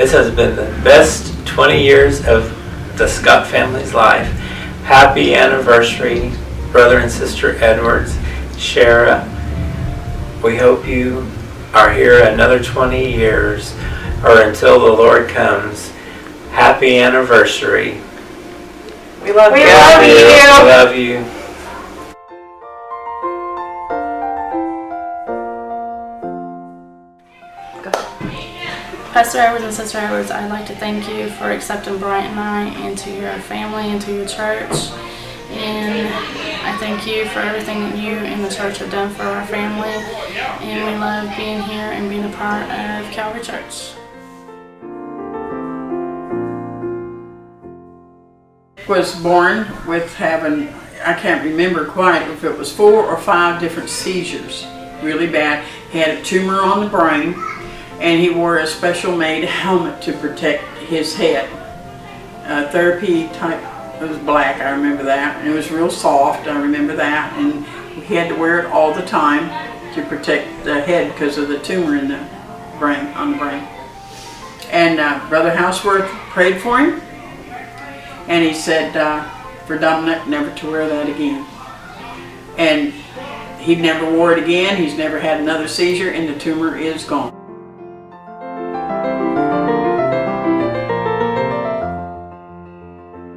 This has been the best 20 years of the Scott family's life. Happy anniversary, brother and sister Edwards, Shara. We hope you are here another 20 years or until the Lord comes. Happy anniversary. We love you. We love you. Pastor Edwards and Sister Edwards, I'd like to thank you for accepting Bryant and I into your family, into your church. And I thank you for everything that you and the church have done for our family. And we love being here and being a part of Calvary Church. Was born with having, I can't remember quite if it was 4 or 5 different seizures, really bad. He had a tumor on the brain, and he wore a special made helmet to protect his head. Therapy type, it was black, I remember that, and it was real soft, I remember that, and he had to wear it all the time to protect the head because of the tumor in the brain, on the brain. And Brother Houseworth prayed for him, and he said for Dominic never to wear that again. And he never wore it again, he's never had another seizure, and the tumor is gone.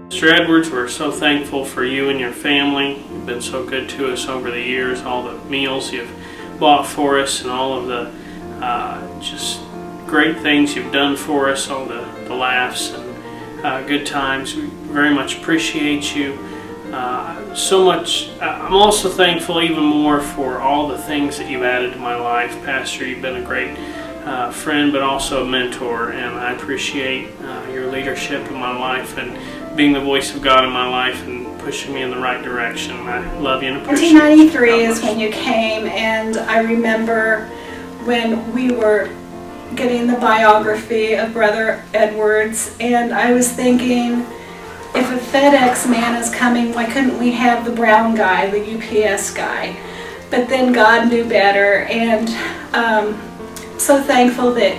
Mr. Edwards, we're so thankful for you and your family. You've been so good to us over the years, all the meals you've bought for us and all of the just great things you've done for us, all the laughs and good times. We very much appreciate you so much. I'm also thankful even more for all the things that you've added to my life. Pastor, you've been a great friend but also a mentor, and I appreciate your leadership in my life and being the voice of God in my life and pushing me in the right direction. I love you and appreciate you. 1993 is when you came, and I remember when we were getting the biography of Brother Edwards, and I was thinking, if a FedEx man is coming, why couldn't we have the brown guy, the UPS guy? But then God knew better, and so thankful that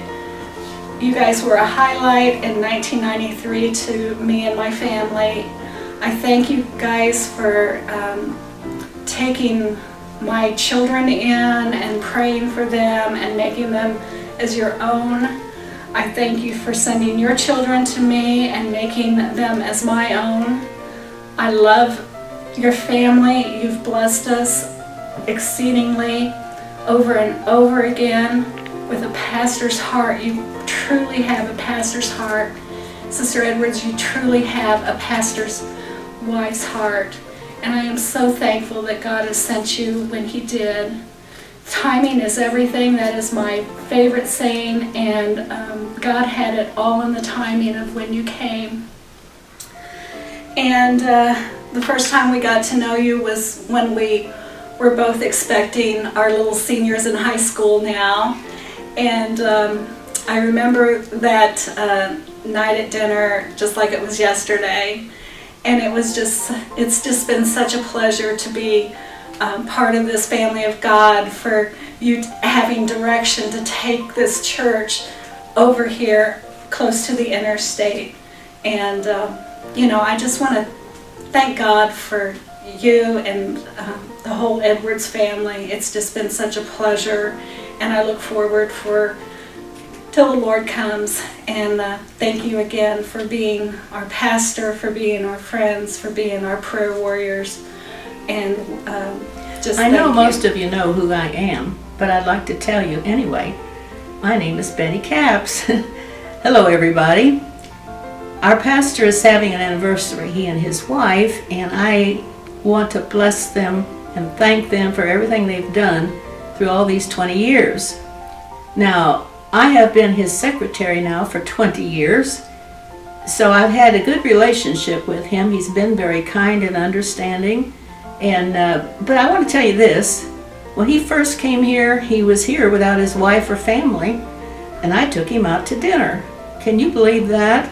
you guys were a highlight in 1993 to me and my family. I thank you guys for taking my children in and praying for them and making them as your own. I thank you for sending your children to me and making them as my own. I love your family. You've blessed us exceedingly over and over again with a pastor's heart. You truly have a pastor's heart. Sister Edwards, you truly have a pastor's wife's heart. And I am so thankful that God has sent you when He did. Timing is everything. That is my favorite saying, and God had it all in the timing of when you came. And the first time we got to know you was when we were both expecting our little seniors in high school now. And I remember that night at dinner just like it was yesterday. And it's just been such a pleasure to be part of this family of God, for you having direction to take this church over here close to the interstate. And I just want to thank God for you and the whole Edwards family. It's just been such a pleasure, and I look forward till the Lord comes. And thank you again for being our pastor, for being our friends, for being our prayer warriors. And I know most of you know who I am, but I'd like to tell you anyway. My name is Betty Capps. Hello, everybody. Our pastor is having an anniversary, he and his wife, and I want to bless them and thank them for everything they've done through all these 20 years. Now, I have been his secretary now for 20 years, so I've had a good relationship with him. He's been very kind and understanding. But I want to tell you this. When he first came here, he was here without his wife or family, and I took him out to dinner. Can you believe that?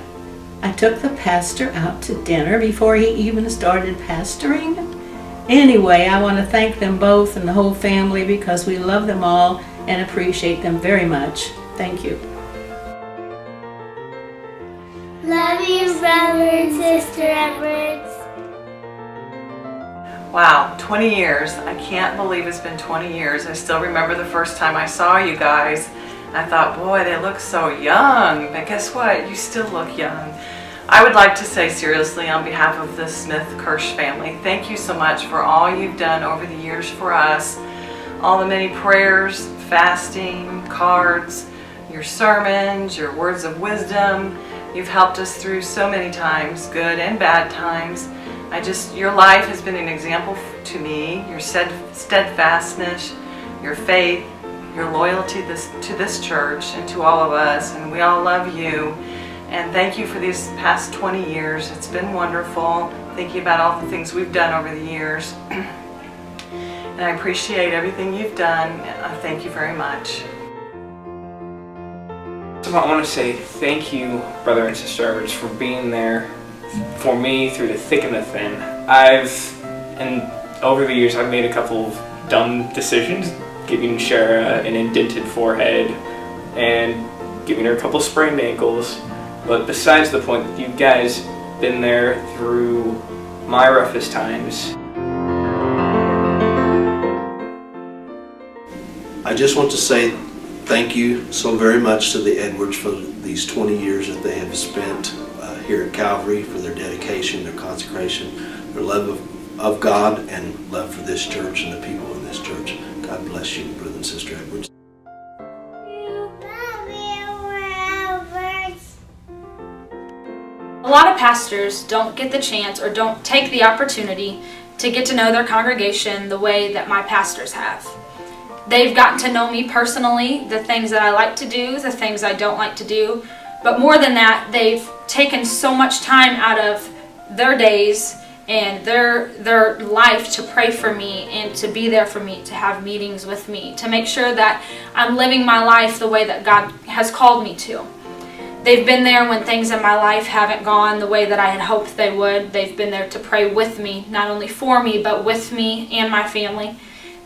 I took the pastor out to dinner before he even started pastoring. Anyway, I want to thank them both and the whole family because we love them all and appreciate them very much. Thank you. Brother and Sister Edwards. Wow, 20 years. I can't believe it's been 20 years. I still remember the first time I saw you guys. I thought, boy, they look so young. But guess what? You still look young. I would like to say seriously on behalf of the Smith-Kirsch family, thank you so much for all you've done over the years for us. All the many prayers, fasting, cards, your sermons, your words of wisdom. You've helped us through so many times, good and bad times. Your life has been an example to me, your steadfastness, your faith, your loyalty to this church and to all of us, and we all love you. And thank you for these past 20 years. It's been wonderful thinking about all the things we've done over the years. And I appreciate everything you've done. Thank you very much. So I want to say thank you, Brother and Sister Edwards, for being there for me through the thick and the thin. Over the years, I've made a couple of dumb decisions, giving Shara an indented forehead and giving her a couple of sprained ankles. But besides the point, that you guys been there through my roughest times. I just want to say thank you so very much to the Edwards for these 20 years that they have spent here at Calvary, for their dedication, their consecration, their love of God, and love for this church and the people in this church. God bless you, Brother and Sister Edwards. A lot of pastors don't get the chance or don't take the opportunity to get to know their congregation the way that my pastors have. They've gotten to know me personally, the things that I like to do, the things I don't like to do, but more than that, they've taken so much time out of their days and their life to pray for me and to be there for me, to have meetings with me, to make sure that I'm living my life the way that God has called me to. They've been there when things in my life haven't gone the way that I had hoped they would. They've been there to pray with me, not only for me, but with me and my family.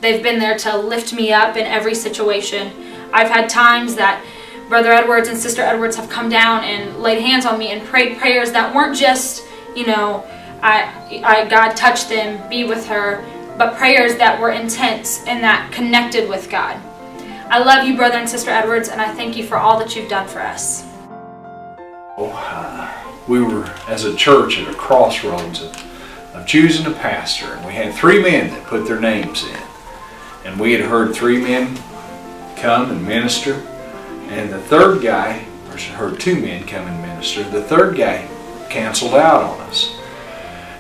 They've been there to lift me up in every situation. I've had times that Brother Edwards and Sister Edwards have come down and laid hands on me and prayed prayers that weren't just, God touched them, be with her, but prayers that were intense and that connected with God. I love you, Brother and Sister Edwards, and I thank you for all that you've done for us. We were, as a church, at a crossroads of choosing a pastor, and we had 3 men that put their names in. And we had heard 3 men come and minister, and the third guy, or heard 2 men come and minister, the third guy canceled out on us.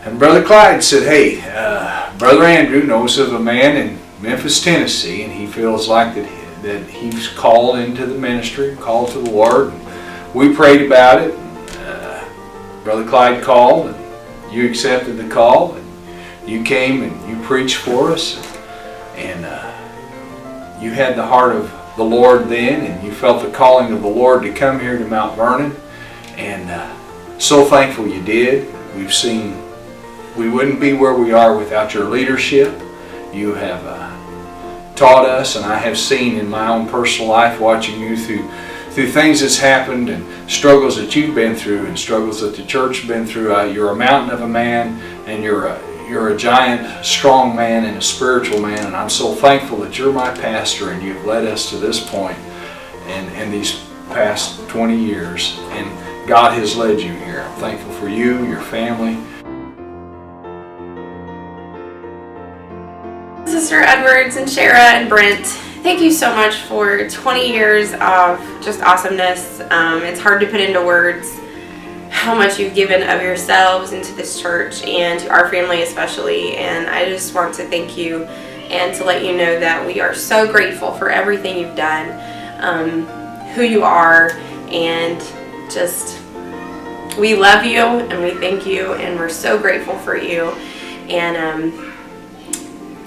And Brother Clyde said, hey, Brother Andrew knows of a man in Memphis, Tennessee, and he feels like that he's called into the ministry, called to the Lord. And we prayed about it. Brother Clyde called, and you accepted the call, and you came and you preached for us. And you had the heart of the Lord then, and you felt the calling of the Lord to come here to Mount Vernon. And so thankful you did. We've seen we wouldn't be where we are without your leadership. You have taught us, and I have seen in my own personal life, watching you through things that's happened and struggles that you've been through and struggles that the church has been through. You're a mountain of a man, and you're a giant, strong man and a spiritual man, and I'm so thankful that you're my pastor and you've led us to this point in these past 20 years, and God has led you here. I'm thankful for you, your family. Sister Edwards and Shara and Brent, thank you so much for 20 years of just awesomeness. It's hard to put into words how much you've given of yourselves into this church and to our family especially, and I just want to thank you and to let you know that we are so grateful for everything you've done, who you are, and just we love you and we thank you and we're so grateful for you, and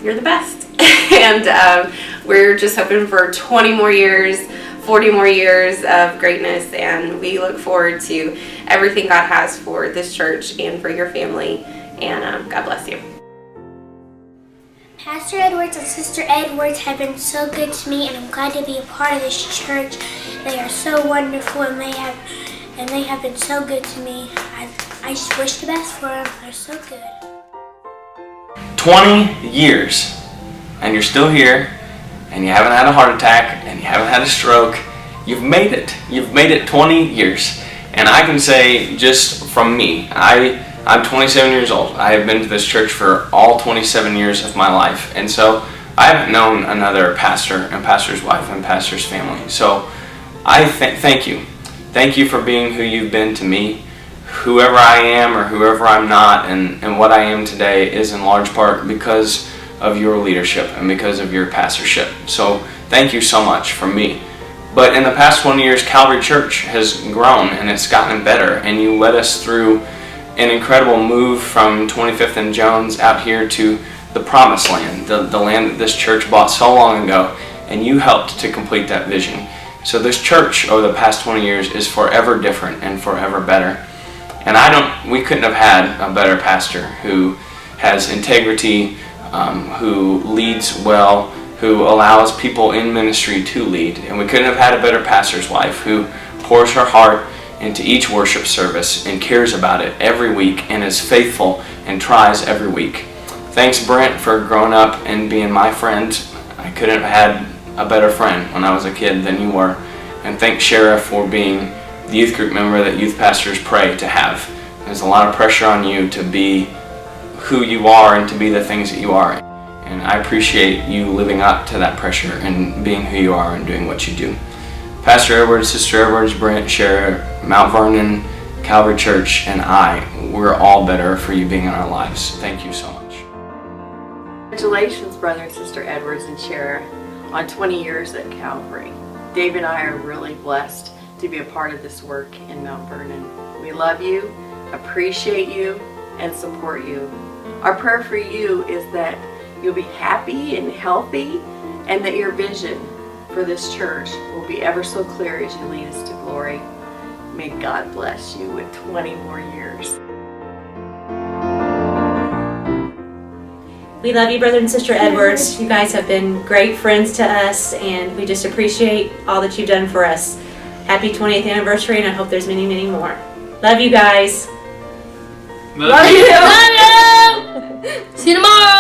you're the best. And we're just hoping for 20 more years, 40 more years of greatness, and we look forward to everything God has for this church and for your family, and God bless you. Pastor Edwards and Sister Edwards have been so good to me, and I'm glad to be a part of this church. They are so wonderful, and they have been so good to me. I just wish the best for them. They're so good. 20 years, and you're still here, and you haven't had a heart attack, and you haven't had a stroke. You've made it. You've made it 20 years. And I can say, just from me, I'm 27 years old. I have been to this church for all 27 years of my life. And so I haven't known another pastor and pastor's wife and pastor's family. So I thank you. Thank you for being who you've been to me. Whoever I am or whoever I'm not, and what I am today is in large part because of your leadership and because of your pastorship. So thank you so much from me. But in the past 20 years, Calvary Church has grown and it's gotten better, and you led us through an incredible move from 25th and Jones out here to the Promised Land, the land that this church bought so long ago, and you helped to complete that vision. So this church over the past 20 years is forever different and forever better. And we couldn't have had a better pastor who has integrity, who leads well, who allows people in ministry to lead. And we couldn't have had a better pastor's wife who pours her heart into each worship service and cares about it every week and is faithful and tries every week. Thanks, Brent, for growing up and being my friend. I couldn't have had a better friend when I was a kid than you were. And thanks, Shara, for being the youth group member that youth pastors pray to have. There's a lot of pressure on you to be who you are and to be the things that you are. And I appreciate you living up to that pressure and being who you are and doing what you do. Pastor Edwards, Sister Edwards, Brent, Shara, Mount Vernon, Calvary Church, and we're all better for you being in our lives. Thank you so much. Congratulations, Brother and Sister Edwards and Shara, on 20 years at Calvary. Dave and I are really blessed to be a part of this work in Mount Vernon. We love you, appreciate you, and support you. Our prayer for you is that you'll be happy and healthy, and that your vision for this church will be ever so clear as you lead us to glory. May God bless you with 20 more years. We love you, Brother and Sister Edwards. You guys have been great friends to us, and we just appreciate all that you've done for us. Happy 20th anniversary, and I hope there's many, many more. Love you guys. Love you. Love you. See you tomorrow.